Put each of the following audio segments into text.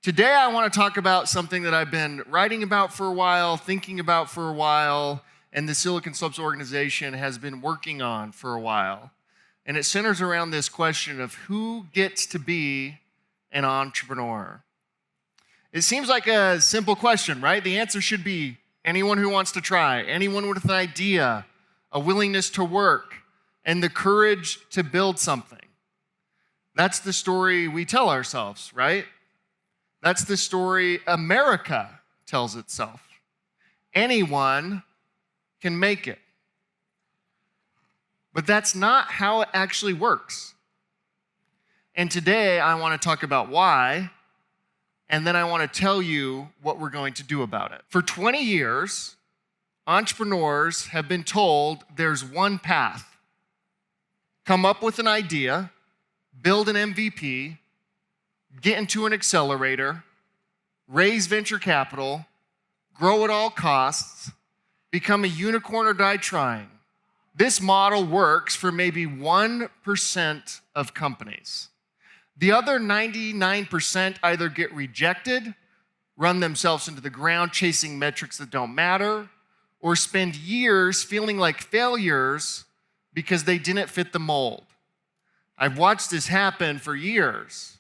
Today, I want to talk about something that I've been writing about for a while, thinking about for a while, and the Silicon Slopes organization has been working on for a while. And it centers around this question of who gets to be an entrepreneur. It seems like a simple question, right? The answer should be anyone who wants to try, anyone with an idea, a willingness to work, and the courage to build something. That's the story we tell ourselves, right? That's the story America tells itself. Anyone can make it. But that's not how it actually works. And today I want to talk about why, and then I want to tell you what we're going to do about it. For 20 years, entrepreneurs have been told there's one path. Come up with an idea, build an MVP, get into an accelerator, raise venture capital, grow at all costs, become a unicorn or die trying. This model works for maybe 1% of companies. The other 99% either get rejected, run themselves into the ground chasing metrics that don't matter, or spend years feeling like failures because they didn't fit the mold. I've watched this happen for years.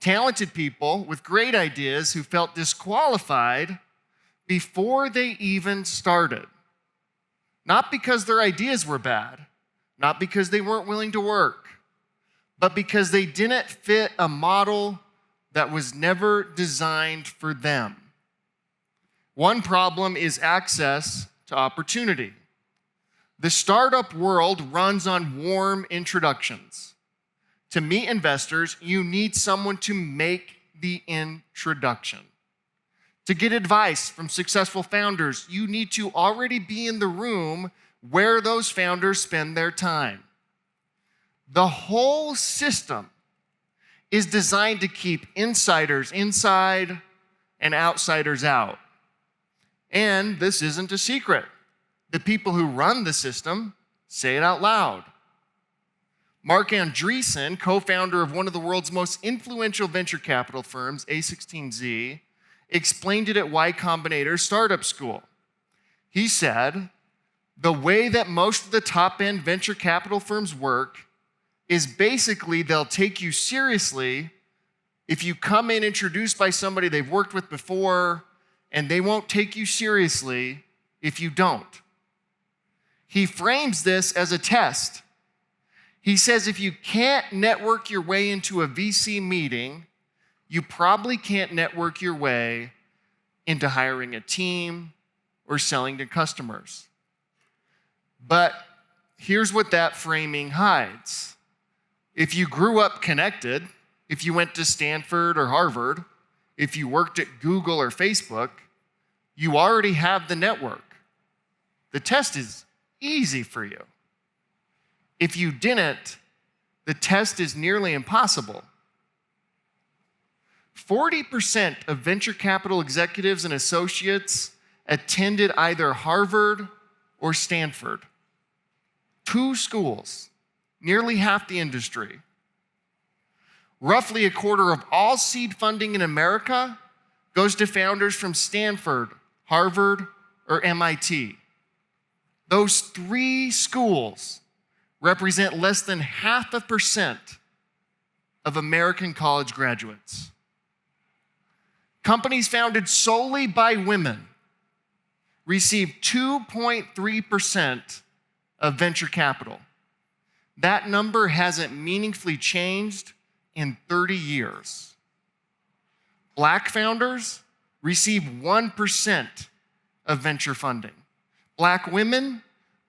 Talented people with great ideas who felt disqualified before they even started. Not because their ideas were bad, not because they weren't willing to work, but because they didn't fit a model that was never designed for them. One problem is access to opportunity. The startup world runs on warm introductions. To meet investors, you need someone to make the introduction. To get advice from successful founders, you need to already be in the room where those founders spend their time. The whole system is designed to keep insiders inside and outsiders out. And this isn't a secret. The people who run the system say it out loud. Mark Andreessen, co-founder of one of the world's most influential venture capital firms, A16Z, explained it at Y Combinator's startup school. He said, the way that most of the top-end venture capital firms work is basically they'll take you seriously if you come in introduced by somebody they've worked with before, and they won't take you seriously if you don't. He frames this as a test. He says if you can't network your way into a VC meeting, you probably can't network your way into hiring a team or selling to customers. But here's what that framing hides. If you grew up connected, if you went to Stanford or Harvard, if you worked at Google or Facebook, you already have the network. The test is easy for you. If you didn't, the test is nearly impossible. 40% of venture capital executives and associates attended either Harvard or Stanford. 2 schools, nearly half the industry. Roughly a quarter of all seed funding in America goes to founders from Stanford, Harvard, or MIT. Those 3 schools represent less than 0.5% of American college graduates. Companies founded solely by women receive 2.3% of venture capital. That number hasn't meaningfully changed in 30 years. Black founders receive 1% of venture funding. Black women,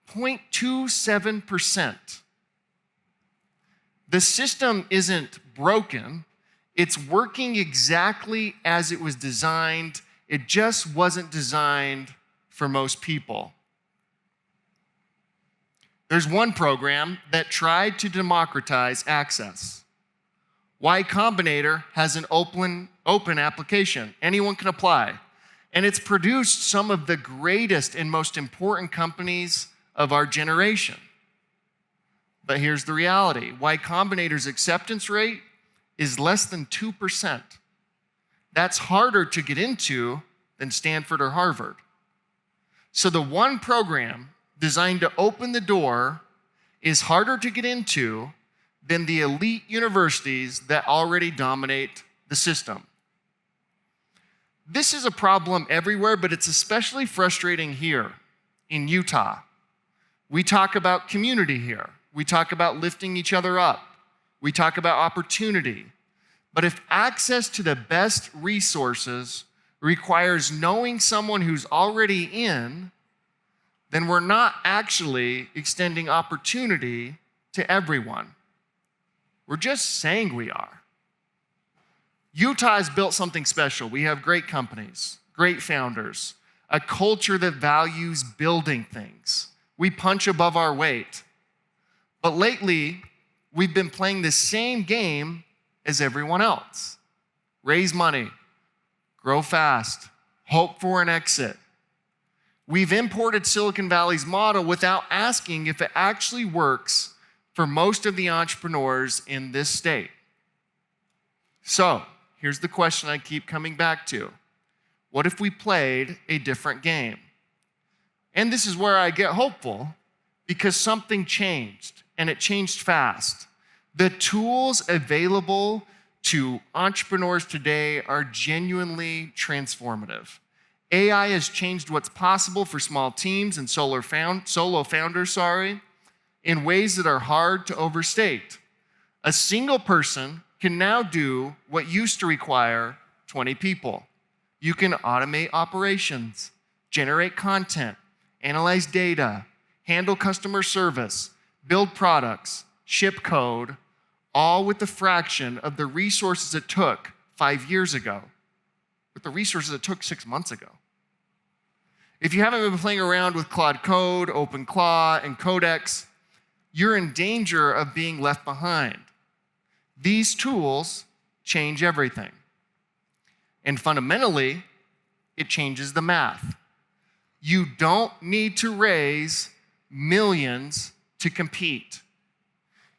0.27%. The system isn't broken. It's working exactly as it was designed. It just wasn't designed for most people. There's one program that tried to democratize access. Y Combinator has an open application. Anyone can apply. And it's produced some of the greatest and most important companies of our generation. But here's the reality. Y Combinator's acceptance rate is less than 2%. That's harder to get into than Stanford or Harvard. So the one program designed to open the door is harder to get into than the elite universities that already dominate the system. This is a problem everywhere, but it's especially frustrating here in Utah. We talk about community here. We talk about lifting each other up. We talk about opportunity. But if access to the best resources requires knowing someone who's already in, then we're not actually extending opportunity to everyone. We're just saying we are. Utah has built something special. We have great companies, great founders, a culture that values building things. We punch above our weight. But lately, we've been playing the same game as everyone else. Raise money, grow fast, hope for an exit. We've imported Silicon Valley's model without asking if it actually works for most of the entrepreneurs in this state. So, here's the question I keep coming back to. What if we played a different game? And this is where I get hopeful, because something changed, and it changed fast. The tools available to entrepreneurs today are genuinely transformative. AI has changed what's possible for small teams and solo founders, in ways that are hard to overstate. A single person can now do what used to require 20 people. You can automate operations, generate content, analyze data, handle customer service, build products, ship code, all with the fraction of the resources it took 5 years ago, with the resources it took 6 months ago. If you haven't been playing around with Claude Code, OpenClaw, and Codex, you're in danger of being left behind. These tools change everything. And fundamentally, it changes the math. You don't need to raise millions to compete.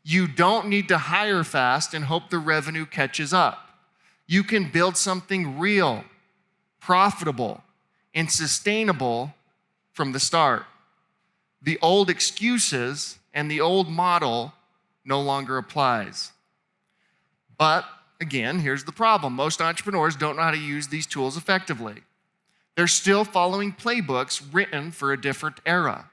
You don't need to hire fast and hope the revenue catches up. You can build something real, profitable, and sustainable from the start. The old excuses and the old model no longer applies. But again, here's the problem. Most entrepreneurs don't know how to use these tools effectively. They're still following playbooks written for a different era.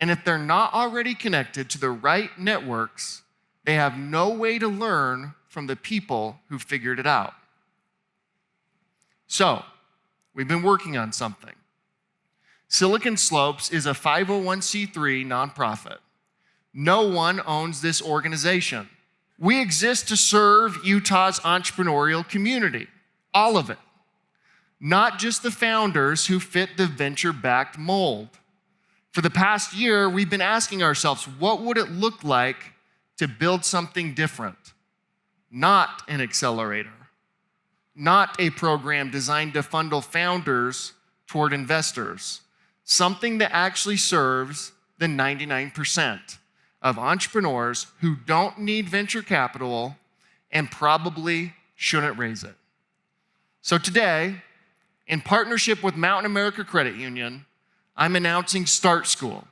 And if they're not already connected to the right networks, they have no way to learn from the people who figured it out. So, we've been working on something. Silicon Slopes is a 501c3 nonprofit. No one owns this organization. We exist to serve Utah's entrepreneurial community, all of it, not just the founders who fit the venture-backed mold. For the past year, we've been asking ourselves, what would it look like to build something different? Not an accelerator, not a program designed to funnel founders toward investors, something that actually serves the 99% of entrepreneurs who don't need venture capital and probably shouldn't raise it. So today, in partnership with Mountain America Credit Union, I'm announcing Start School.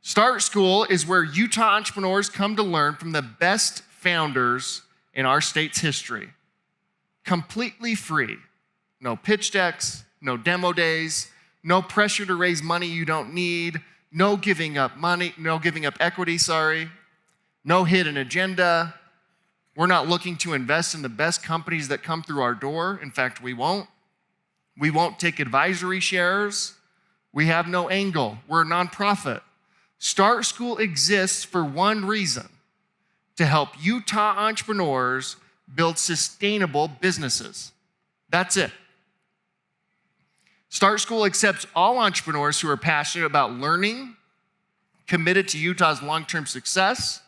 Start School is where Utah entrepreneurs come to learn from the best founders in our state's history. Completely free. No pitch decks, no demo days, no pressure to raise money you don't need, no giving up equity, no hidden agenda. We're not looking to invest in the best companies that come through our door. In fact, we won't. We won't take advisory shares. We have no angle. We're a nonprofit. Start School exists for one reason: to help Utah entrepreneurs build sustainable businesses. That's it. Start School accepts all entrepreneurs who are passionate about learning, committed to Utah's long-term success,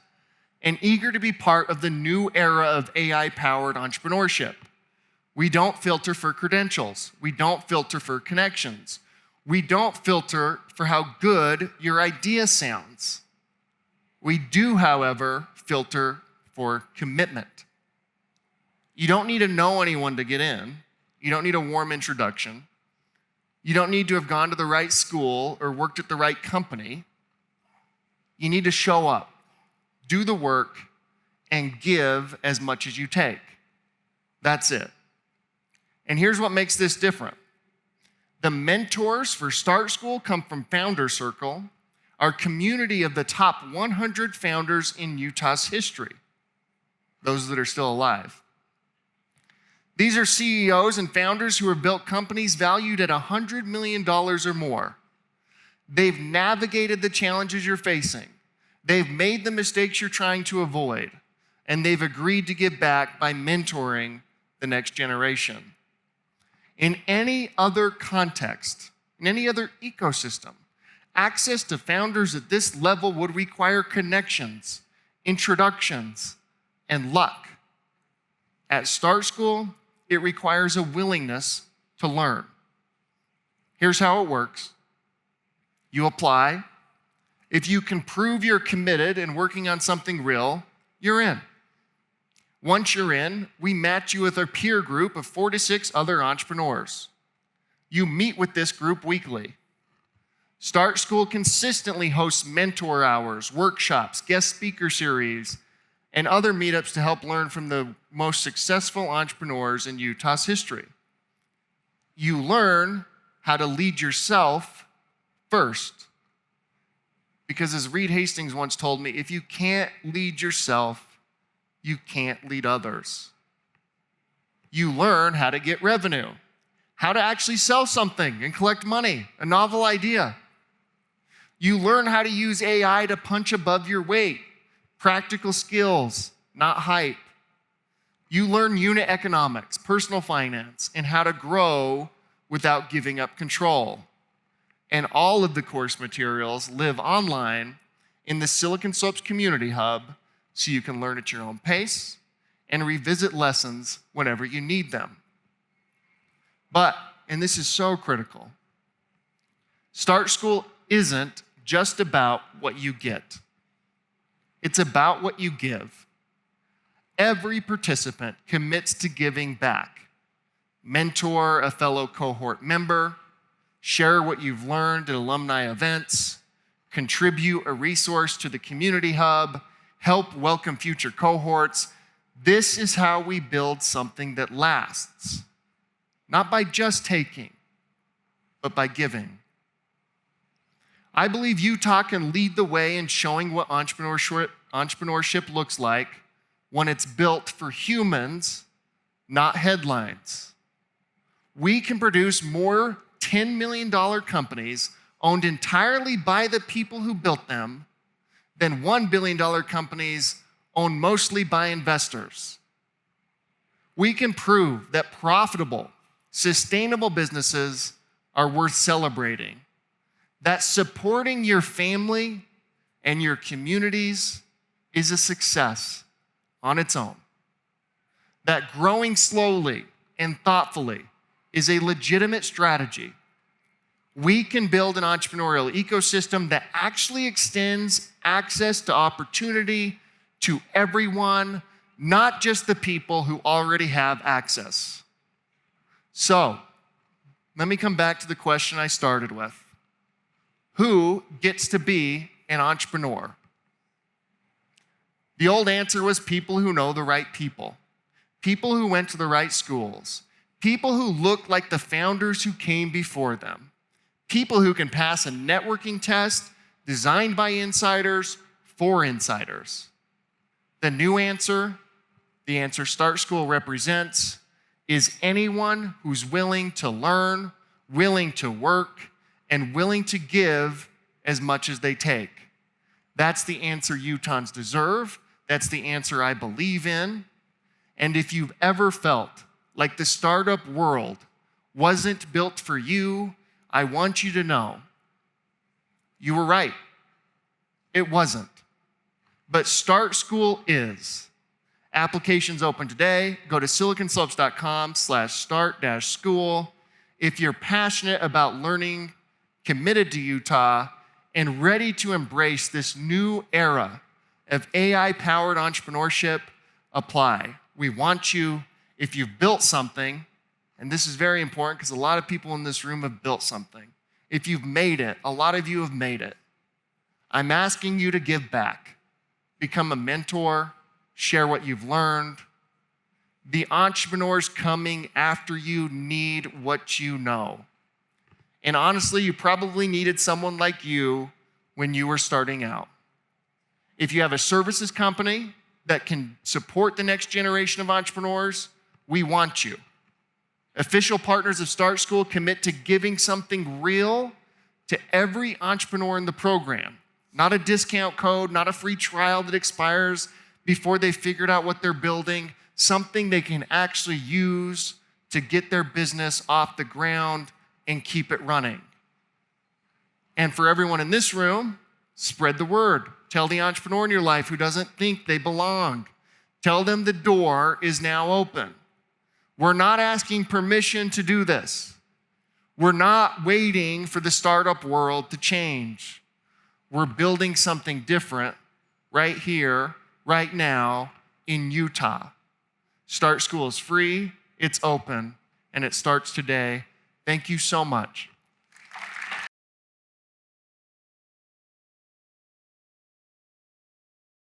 and eager to be part of the new era of AI-powered entrepreneurship. We don't filter for credentials. We don't filter for connections. We don't filter for how good your idea sounds. We do, however, filter for commitment. You don't need to know anyone to get in. You don't need a warm introduction. You don't need to have gone to the right school or worked at the right company. You need to show up, do the work, and give as much as you take. That's it. And here's what makes this different. The mentors for Start School come from Founder Circle, our community of the top 100 founders in Utah's history, those that are still alive. These are CEOs and founders who have built companies valued at $100 million or more. They've navigated the challenges you're facing. They've made the mistakes you're trying to avoid. And they've agreed to give back by mentoring the next generation. In any other context, in any other ecosystem, access to founders at this level would require connections, introductions, and luck. At Start School, it requires a willingness to learn. Here's how it works. You apply. If you can prove you're committed and working on something real, you're in. Once you're in, we match you with a peer group of 4 to 6 other entrepreneurs. You meet with this group weekly. Start School consistently hosts mentor hours, workshops, guest speaker series, and other meetups to help learn from the most successful entrepreneurs in Utah's history. You learn how to lead yourself first. Because as Reed Hastings once told me, if you can't lead yourself, you can't lead others. You learn how to get revenue, how to actually sell something and collect money, a novel idea. You learn how to use AI to punch above your weight, practical skills, not hype. You learn unit economics, personal finance, and how to grow without giving up control. And all of the course materials live online in the Silicon Slopes Community Hub so you can learn at your own pace and revisit lessons whenever you need them. But, and this is so critical, Start School isn't just about what you get. It's about what you give. Every participant commits to giving back. Mentor a fellow cohort member, share what you've learned at alumni events, contribute a resource to the community hub, help welcome future cohorts. This is how we build something that lasts. Not by just taking, but by giving. I believe Utah can lead the way in showing what entrepreneurship looks like when it's built for humans, not headlines. We can produce more $10 million companies owned entirely by the people who built them than $1 billion companies owned mostly by investors. We can prove that profitable, sustainable businesses are worth celebrating, that supporting your family and your communities is a success on its own, that growing slowly and thoughtfully is a legitimate strategy. We can build an entrepreneurial ecosystem that actually extends access to opportunity to everyone, not just the people who already have access. So, let me come back to the question I started with. Who gets to be an entrepreneur? The old answer was people who know the right people who went to the right schools, people who look like the founders who came before them, people who can pass a networking test designed by insiders for insiders. The new answer, the answer Start School represents, is anyone who's willing to learn, willing to work, and willing to give as much as they take. That's the answer Utahns deserve. That's the answer I believe in. And if you've ever felt like the startup world wasn't built for you, I want you to know you were right. It wasn't. But Start School is. Applications open today. Go to siliconslopes.com/start-school. If you're passionate about learning, committed to Utah, and ready to embrace this new era of AI-powered entrepreneurship, apply. We want you, if you've built something, and this is very important because a lot of people in this room have built something. If you've made it, a lot of you have made it. I'm asking you to give back. Become a mentor, share what you've learned. The entrepreneurs coming after you need what you know. And honestly, you probably needed someone like you when you were starting out. If you have a services company that can support the next generation of entrepreneurs, we want you. Official partners of Start School commit to giving something real to every entrepreneur in the program. Not a discount code, not a free trial that expires before they figured out what they're building, something they can actually use to get their business off the ground and keep it running. And for everyone in this room, spread the word. Tell the entrepreneur in your life who doesn't think they belong. Tell them the door is now open. We're not asking permission to do this. We're not waiting for the startup world to change. We're building something different right here, right now, in Utah. Start School is free, it's open, and it starts today. Thank you so much.